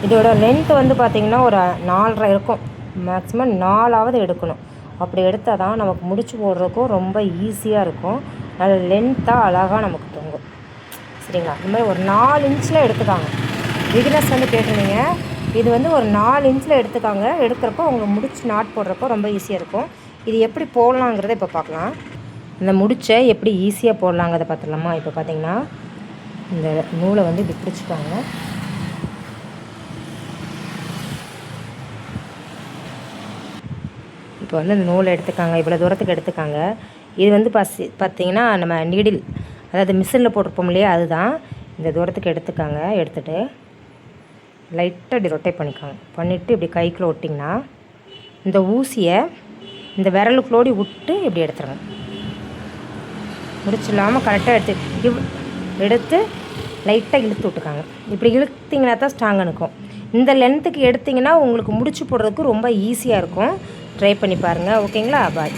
இதோட லென்த் வந்து பார்த்திங்கன்னா ஒரு 4.5 இருக்கும். மேக்ஸிமம் 4ஆவது எடுக்கணும். அப்படி எடுத்தால் தான் நமக்கு முடிச்சு போடுறதுக்கும் ரொம்ப ஈஸியாக இருக்கும். நல்ல லென்த்தாக அழகாக நமக்கு தொங்கும். சரிங்களா? இந்த மாதிரி ஒரு 4 இன்ச்சில் எடுத்துக்காங்க. பிகினர்ஸ் வந்து கேட்டிருந்தீங்க. இது வந்து ஒரு 4 இன்ச்சில் எடுத்துக்காங்க. எடுக்கிறப்போ உங்களுக்கு முடிச்சு நாட் போடுறப்போ ரொம்ப ஈஸியாக இருக்கும். இது எப்படி போடலாங்கிறத இப்போ பார்க்கலாம். இந்த முடிச்சை எப்படி ஈஸியாக போடலாங்கிறத பார்த்துடலாமா? இப்போ பார்த்திங்கன்னா இந்த நூலை வந்து இப்படி பிடிச்சிக்காங்க. இப்போ வந்து இந்த நூலை எடுத்துக்காங்க. இவ்வளோ தூரத்துக்கு எடுத்துக்காங்க. இது வந்து பார்த்திங்கன்னா நம்ம நீடில், அதாவது மிஷினில் போட்டிருப்போம் இல்லையா, அதுதான். இந்த தூரத்துக்கு எடுத்துக்காங்க. எடுத்துகிட்டு லைட்டாக இப்படி ரொட்டேட் பண்ணிக்காங்க. பண்ணிவிட்டு இப்படி கைக்குள்ளே ஒட்டிங்கன்னா இந்த ஊசியை இந்த விரலுக்குள்ளோடி விட்டு இப்படி எடுத்துருங்க. முடிச்சிடலாமல் கரெக்டாக எடுத்து லைட்டாக இழுத்து விட்டுக்காங்க. இப்படி இழுத்திங்கன்னா தான் ஸ்ட்ராங்காக இருக்கும். இந்த லென்த்துக்கு எடுத்திங்கன்னா உங்களுக்கு முடிச்சு போடுறதுக்கு ரொம்ப ஈஸியாக இருக்கும். ட்ரை பண்ணி பாருங்கள். ஓகேங்களா? பாய்.